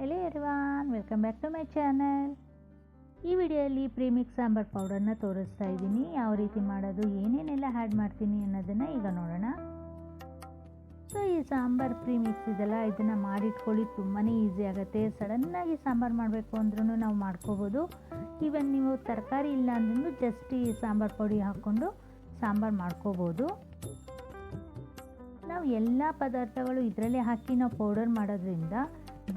Hello everyone, welcome back to my channel. ಈ ವಿಡಿಯೋದಲ್ಲಿ premix sambar ಪೌಡರ್ನ ತೋರಿಸ್ತಾ ಇದ್ದೀನಿ. ಯಾವ ರೀತಿ ಮಾಡೋದು, ಏನೇನೆಲ್ಲ ಆ್ಯಡ್ ಮಾಡ್ತೀನಿ ಅನ್ನೋದನ್ನು ಈಗ ನೋಡೋಣ. ಸೊ ಈ ಸಾಂಬಾರ್ ಪ್ರೀಮಿಕ್ಸ್ ಇದೆಲ್ಲ, ಇದನ್ನು ಮಾಡಿಟ್ಕೊಳ್ಳಿ, ತುಂಬಾ ಈಸಿ ಆಗುತ್ತೆ. ಸಡನ್ನಾಗಿ ಸಾಂಬಾರು ಮಾಡಬೇಕು ಅಂದ್ರೂ ನಾವು ಮಾಡ್ಕೋಬೋದು. ಈವನ್ ನೀವು ತರಕಾರಿ ಇಲ್ಲ ಅಂದ್ರೂ ಜಸ್ಟ್ ಈ ಸಾಂಬಾರು ಪುಡಿ ಹಾಕ್ಕೊಂಡು ಸಾಂಬಾರು ಮಾಡ್ಕೋಬೋದು. ನಾವು ಎಲ್ಲ ಪದಾರ್ಥಗಳು ಇದರಲ್ಲೇ ಹಾಕಿ ನಾವು ಪೌಡರ್ ಮಾಡೋದ್ರಿಂದ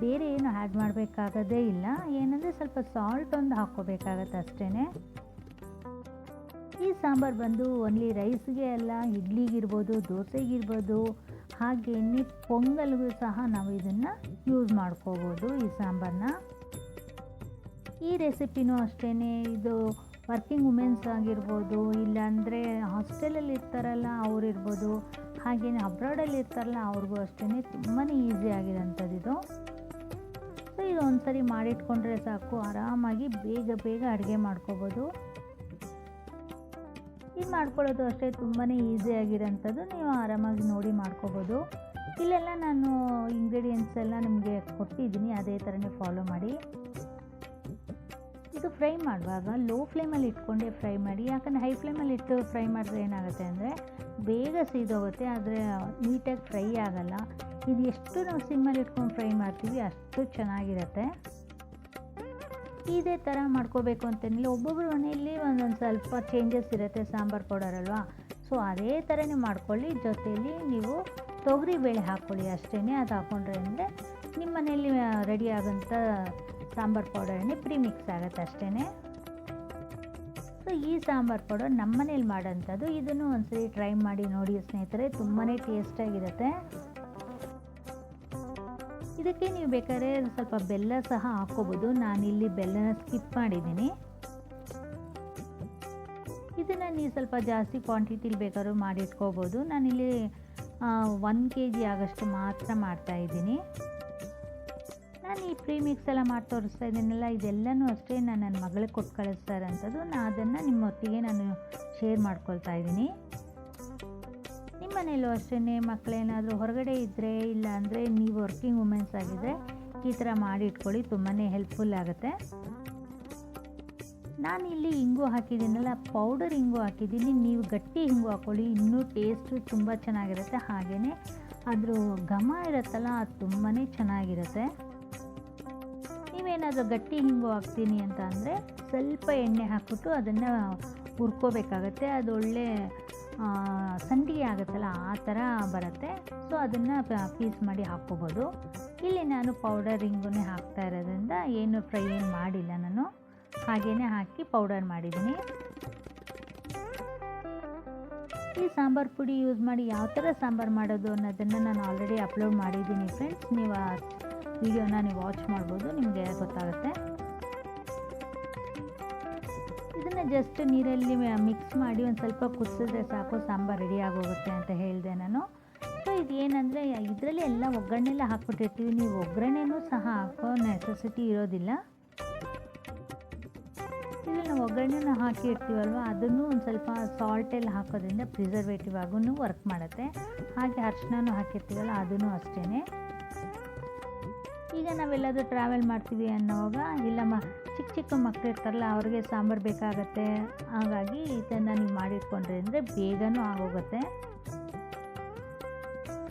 ಬೇರೆ ಏನು ಆ್ಯಡ್ ಮಾಡಬೇಕಾಗೋದೇ ಇಲ್ಲ. ಏನಂದರೆ ಸ್ವಲ್ಪ ಸಾಲ್ಟ್ ಒಂದು ಹಾಕ್ಕೋಬೇಕಾಗತ್ತೆ ಅಷ್ಟೇ. ಈ ಸಾಂಬಾರು ಬಂದು ಓನ್ಲಿ ರೈಸ್ಗೆ ಅಲ್ಲ, ಇಡ್ಲಿಗಿರ್ಬೋದು, ದೋಸೆಗಿರ್ಬೋದು, ಹಾಗೆಯೇ ಪೊಂಗಲ್ಗೂ ಸಹ ನಾವು ಇದನ್ನು ಯೂಸ್ ಮಾಡ್ಕೋಬೋದು ಈ ಸಾಂಬಾರನ್ನ. ಈ ರೆಸಿಪಿನೂ ಅಷ್ಟೇ, ಇದು ವರ್ಕಿಂಗ್ ವುಮೆನ್ಸ್ ಆಗಿರ್ಬೋದು, ಇಲ್ಲಾಂದರೆ ಹಾಸ್ಟೆಲಲ್ಲಿ ಇರ್ತಾರಲ್ಲ ಅವರಿರ್ಬೋದು, ಹಾಗೆಯೇ ಅಬ್ರಾಡಲ್ಲಿ ಇರ್ತಾರಲ್ಲ ಅವ್ರಿಗೂ ಅಷ್ಟೇ ತುಂಬಾ ಈಸಿ ಆಗಿರೋಂಥದ್ದು ಇದು. ಸೊ ಇದು ಒಂದ್ಸರಿ ಮಾಡಿಟ್ಕೊಂಡ್ರೆ ಸಾಕು, ಆರಾಮಾಗಿ ಬೇಗ ಅಡುಗೆ ಮಾಡ್ಕೋಬೋದು. ಇದು ಮಾಡ್ಕೊಳ್ಳೋದು ಅಷ್ಟೇ ತುಂಬಾ ಈಸಿ ಆಗಿರೋಂಥದ್ದು, ನೀವು ಆರಾಮಾಗಿ ನೋಡಿ ಮಾಡ್ಕೋಬೋದು. ಇಲ್ಲೆಲ್ಲ ನಾನು ಇಂಗ್ರೀಡಿಯೆಂಟ್ಸ್ ಎಲ್ಲ ನಿಮಗೆ ಕೊಟ್ಟಿದ್ದೀನಿ, ಅದೇ ಥರನೇ ಫಾಲೋ ಮಾಡಿ. ಇದು ಫ್ರೈ ಮಾಡುವಾಗ ಲೋ ಫ್ಲೇಮಲ್ಲಿ ಇಟ್ಕೊಂಡೇ ಫ್ರೈ ಮಾಡಿ. ಯಾಕಂದರೆ ಹೈ ಫ್ಲೇಮಲ್ಲಿ ಇಟ್ಟು ಫ್ರೈ ಮಾಡಿದ್ರೆ ಏನಾಗುತ್ತೆ ಅಂದರೆ ಬೇಗ ಸೀದೋಗುತ್ತೆ, ಆದರೆ ನೀಟಾಗಿ ಫ್ರೈ ಆಗೋಲ್ಲ. ಇದು ಎಷ್ಟು ನಾವು ಸಿಮ್ಮಲ್ಲಿ ಇಟ್ಕೊಂಡು ಫ್ರೈ ಮಾಡ್ತೀವಿ ಅಷ್ಟು ಚೆನ್ನಾಗಿರುತ್ತೆ. ಇದೇ ಥರ ಮಾಡ್ಕೋಬೇಕು ಅಂತೇನಿಲ್ಲ, ಒಬ್ಬೊಬ್ಬರು ಮನೆಯಲ್ಲಿ ಒಂದೊಂದು ಸ್ವಲ್ಪ ಚೇಂಜಸ್ ಇರುತ್ತೆ ಸಾಂಬಾರು ಪೌಡರ್ ಅಲ್ವಾ. ಸೊ ಅದೇ ಥರನೇ ಮಾಡ್ಕೊಳ್ಳಿ. ಜೊತೆಯಲ್ಲಿ ನೀವು ತೊಗರಿಬೇಳೆ ಹಾಕ್ಕೊಳ್ಳಿ ಅಷ್ಟೇ. ಅದು ಹಾಕ್ಕೊಂಡ್ರೆ ಅಂದರೆ ನಿಮ್ಮ ಮನೆಯಲ್ಲಿ ರೆಡಿ ಆಗೋಂಥ ಸಾಂಬಾರು ಪೌಡರನ್ನೇ ಪ್ರೀಮಿಕ್ಸ್ ಆಗುತ್ತೆ ಅಷ್ಟೇ. ಸೊ ಈ ಸಾಂಬಾರು ಪೌಡರ್ ನಮ್ಮ ಮನೇಲಿ ಮಾಡೋಂಥದ್ದು. ಇದನ್ನು ಒಂದ್ಸರಿ ಟ್ರೈ ಮಾಡಿ ನೋಡಿ ಸ್ನೇಹಿತರೆ, ತುಂಬಾ ಟೇಸ್ಟಾಗಿರುತ್ತೆ. ಇದಕ್ಕೆ ನೀವು ಬೇಕಾದ್ರೆ ಸ್ವಲ್ಪ ಬೆಲ್ಲ ಸಹ ಹಾಕ್ಕೋಬೋದು. ನಾನಿಲ್ಲಿ ಬೆಲ್ಲನ ಸ್ಕಿಪ್ ಮಾಡಿದ್ದೀನಿ. ಇದನ್ನು ನೀವು ಸ್ವಲ್ಪ ಜಾಸ್ತಿ ಕ್ವಾಂಟಿಟಿಲಿ ಬೇಕಾದ್ರೂ ಮಾಡಿಟ್ಕೋಬೋದು. ನಾನಿಲ್ಲಿ 1 kg ಆಗೋಷ್ಟು ಮಾತ್ರ ಮಾಡ್ತಾಯಿದ್ದೀನಿ. ನಾನು ಈ ಪ್ರೀಮಿಕ್ಸ್ ಎಲ್ಲ ಮಾಡಿ ತೋರಿಸ್ತಾ ಇದ್ದೀನಲ್ಲ, ಇದೆಲ್ಲನೂ ಅಷ್ಟೇ ನಾನು ನನ್ನ ಮಗಳಿಗೆ ಕೊಟ್ಟು ಕಳಿಸ್ತಾ ಇರೋಂಥದ್ದು. ಅದನ್ನು ನಿಮ್ಮೊತ್ತಿಗೆ ನಾನು ಶೇರ್ ಮಾಡ್ಕೊಳ್ತಾ ಇದ್ದೀನಿ. ನಿಮ್ಮ ಮನೇಲೂ ಅಷ್ಟೇ, ಮಕ್ಕಳೇನಾದರೂ ಹೊರಗಡೆ ಇದ್ದರೆ, ಇಲ್ಲ ಅಂದರೆ ನೀವು ವರ್ಕಿಂಗ್ ವುಮೆನ್ಸ್ ಆಗಿದ್ದರೆ ಈ ಥರ ಮಾಡಿ ಇಟ್ಕೊಳ್ಳಿ, ತುಂಬಾ ಹೆಲ್ಪ್ಫುಲ್ ಆಗುತ್ತೆ. ನಾನಿಲ್ಲಿ ಇಂಗು ಹಾಕಿದ್ದೀನಲ್ಲ, ಪೌಡರ್ ಇಂಗು ಹಾಕಿದ್ದೀನಿ. ನೀವು ಗಟ್ಟಿ ಇಂಗು ಹಾಕ್ಕೊಳ್ಳಿ, ಇನ್ನೂ ಟೇಸ್ಟು ತುಂಬ ಚೆನ್ನಾಗಿರುತ್ತೆ. ಹಾಗೆಯೇ ಅದ್ರ ಘಮ ಇರುತ್ತಲ್ಲ, ಅದು ತುಂಬಾ ಚೆನ್ನಾಗಿರುತ್ತೆ. ನೀವೇನಾದರೂ ಗಟ್ಟಿ ಹಿಂಗು ಹಾಕ್ತೀನಿ ಅಂತ ಅಂದರೆ ಸ್ವಲ್ಪ ಎಣ್ಣೆ ಹಾಕ್ಬಿಟ್ಟು ಅದನ್ನು ಹುರ್ಕೋಬೇಕಾಗತ್ತೆ. ಅದು ಒಳ್ಳೆ ಸಂಡಿಗೆ ಆಗುತ್ತಲ್ಲ ಆ ಥರ ಬರುತ್ತೆ. ಸೊ ಅದನ್ನು ಪೀಸ್ ಮಾಡಿ ಹಾಕ್ಕೋಬೋದು. ಇಲ್ಲಿ ನಾನು ಪೌಡರ್ ಹಿಂಗನ್ನೇ ಹಾಕ್ತಾ ಇರೋದ್ರಿಂದ ಏನು ಫ್ರೈ ಏನು ಮಾಡಿಲ್ಲ, ನಾನು ಹಾಗೇ ಹಾಕಿ ಪೌಡರ್ ಮಾಡಿದ್ದೀನಿ. ಈ ಸಾಂಬಾರು ಪುಡಿ ಯೂಸ್ ಮಾಡಿ ಯಾವ ಥರ ಸಾಂಬಾರು ಮಾಡೋದು ಅನ್ನೋದನ್ನು ನಾನು ಆಲ್ರೆಡಿ ಅಪ್ಲೋಡ್ ಮಾಡಿದ್ದೀನಿ ಫ್ರೆಂಡ್ಸ್. ನೀವು ಆ ವಿಡಿಯೋನ ನೀವು ವಾಚ್ ಮಾಡ್ಬೋದು, ನಿಮಗೆ ಗೊತ್ತಾಗುತ್ತೆ. ಇದನ್ನು ಜಸ್ಟ್ ನೀರಲ್ಲಿ ಮಿಕ್ಸ್ ಮಾಡಿ ಒಂದು ಸ್ವಲ್ಪ ಕುದಿಸಿದ್ರೆ ಸಾಕು, ಸಾಂಬಾರು ರೆಡಿ ಆಗೋಗುತ್ತೆ ಅಂತ ಹೇಳಿದೆ ನಾನು. ಸೊ ಇದೇನೆಂದರೆ ಇದರಲ್ಲಿ ಎಲ್ಲ ಒಗ್ಗರಣೆಲ್ಲ ಹಾಕ್ಬಿಟ್ಟಿರ್ತೀವಿ, ನೀವು ಒಗ್ಗರಣೆನೂ ಸಹ ಹಾಕೋ ನೆಸೆಸಿಟಿ ಇರೋದಿಲ್ಲ. ಇದರಲ್ಲಿ ನಾವು ಒಗ್ಗರಣೆನ ಹಾಕಿರ್ತೀವಲ್ವ, ಅದನ್ನು ಒಂದು ಸ್ವಲ್ಪ ಸಾಲ್ಟೆಲ್ಲ ಹಾಕೋದ್ರಿಂದ ಪ್ರಿಸರ್ವೇಟಿವ್ ಆಗೂ ವರ್ಕ್ ಮಾಡುತ್ತೆ. ಹಾಗೆ ಅರಿಶಿನನೂ ಹಾಕಿರ್ತೀವಲ್ಲ, ಅದೂ ಅಷ್ಟೇ. ಈಗ ನಾವೆಲ್ಲಾದರೂ ಟ್ರಾವೆಲ್ ಮಾಡ್ತೀವಿ ಅನ್ನೋವಾಗ, ಇಲ್ಲ ಚಿಕ್ಕ ಮಕ್ಕಳು ಇರ್ತಾರಲ್ಲ ಅವ್ರಿಗೆ ಸಾಂಬಾರು ಬೇಕಾಗತ್ತೆ. ಹಾಗಾಗಿ ಇದನ್ನು ನೀವು ಮಾಡಿಟ್ಕೊಂಡ್ರೆ ಅಂದರೆ ಬೇಗನೂ ಆಗೋಗುತ್ತೆ.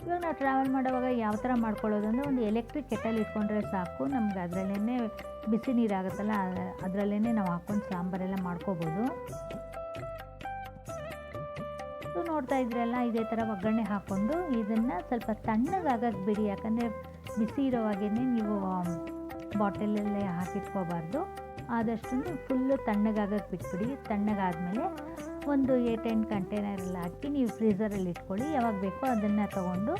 ಇವಾಗ ನಾವು ಟ್ರಾವೆಲ್ ಮಾಡೋವಾಗ ಯಾವ ಥರ ಮಾಡ್ಕೊಳ್ಳೋದು ಅಂದರೆ, ಒಂದು ಎಲೆಕ್ಟ್ರಿಕ್ ಕೆಟಲ್ ಇಟ್ಕೊಂಡ್ರೆ ಸಾಕು, ನಮ್ಗೆ ಅದರಲ್ಲೇ ಬಿಸಿ ನೀರಾಗುತ್ತಲ್ಲ, ಅದರಲ್ಲೇ ನಾವು ಹಾಕ್ಕೊಂಡು ಸಾಂಬಾರೆಲ್ಲ ಮಾಡ್ಕೋಬೋದು. ಸೊ ನೋಡ್ತಾ ಇದ್ರಲ್ಲ, ಇದೇ ಥರ ಒಗ್ಗರಣೆ ಹಾಕ್ಕೊಂಡು ಇದನ್ನು ಸ್ವಲ್ಪ ತಣ್ಣಗಾಗಕ್ಕೆ ಬಿಡಿ. ಯಾಕಂದರೆ ಬಿಸಿ ಇರೋವಾಗೇ ನೀವು ಬಾಟಲಲ್ಲೇ ಹಾಕಿಟ್ಕೋಬಾರ್ದು. ಆದಷ್ಟು ಫುಲ್ಲು ತಣ್ಣಗಾಗಕ್ಕೆ ಬಿಟ್ಬಿಡಿ. ತಣ್ಣಗಾದಮೇಲೆ ಒಂದು 8 ಕಂಟೈನರಲ್ಲಿ ಹಾಕಿ ನೀವು ಫ್ರೀಝರಲ್ಲಿ ಇಟ್ಕೊಳ್ಳಿ. ಯಾವಾಗ ಬೇಕೋ ಅದನ್ನು ತೊಗೊಂಡು,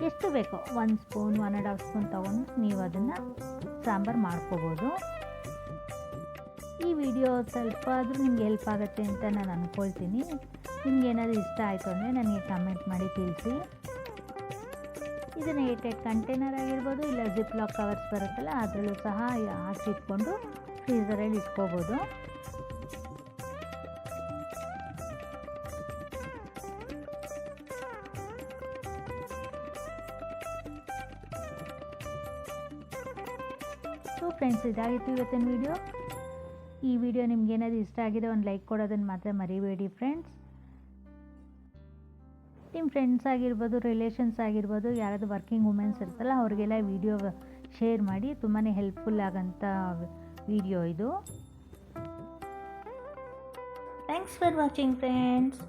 ಎಷ್ಟು ಬೇಕೋ 1 ಸ್ಪೂನ್ 1.5 ಸ್ಪೂನ್ ತೊಗೊಂಡು ನೀವು ಅದನ್ನು ಸಾಂಬಾರು ಮಾಡ್ಕೋಬೋದು. ಈ ವಿಡಿಯೋ ಸ್ವಲ್ಪ ಆದರೂ ನಿಮ್ಗೆ ಹೆಲ್ಪ್ ಆಗುತ್ತೆ ಅಂತ ನಾನು ಅಂದ್ಕೊಳ್ತೀನಿ. ನಿಮ್ಗೆ ಏನಾದರೂ ಇಷ್ಟ ಆಯಿತು ಅಂದರೆ ನನಗೆ ಕಮೆಂಟ್ ಮಾಡಿ ತಿಳಿಸಿ. ಇದನ್ನು 8 ಕಂಟೈನರ್ ಆಗಿರ್ಬೋದು, ಇಲ್ಲ ಜಿಪ್ ಲಾಕ್ ಕವರ್ಸ್ ಬರುತ್ತಲ್ಲ ಅದರಲ್ಲೂ ಸಹ ಹಾಕಿಟ್ಕೊಂಡು ಫ್ರೀಝರಲ್ಲಿ ಇಟ್ಕೋಬೋದು. ಸೊ ಫ್ರೆಂಡ್ಸ್, ಇದಾಗಿತ್ತು ಇವತ್ತಿನ ವಿಡಿಯೋ. ಈ ವಿಡಿಯೋ ನಿಮ್ಗೇನಾದ್ರು ಇಷ್ಟ ಆಗಿದೆ ಒಂದು ಲೈಕ್ ಕೊಡೋದನ್ನು ಮಾತ್ರ ಮರಿಬೇಡಿ ಫ್ರೆಂಡ್ಸ್. ನಿಮ್ಮ ಫ್ರೆಂಡ್ಸ್ ಆಗಿರ್ಬೋದು, ರಿಲೇಷನ್ಸ್ ಆಗಿರ್ಬೋದು, ಯಾರಾದರೂ ವರ್ಕಿಂಗ್ ವುಮೆನ್ಸ್ ಇರ್ತಲ್ಲ ಅವ್ರಿಗೆಲ್ಲ ವಿಡಿಯೋ ಶೇರ್ ಮಾಡಿ. ತುಂಬಾ ಹೆಲ್ಪ್ಫುಲ್ ಆಗೋಂಥ ವಿಡಿಯೋ ಇದು. Thanks for watching friends.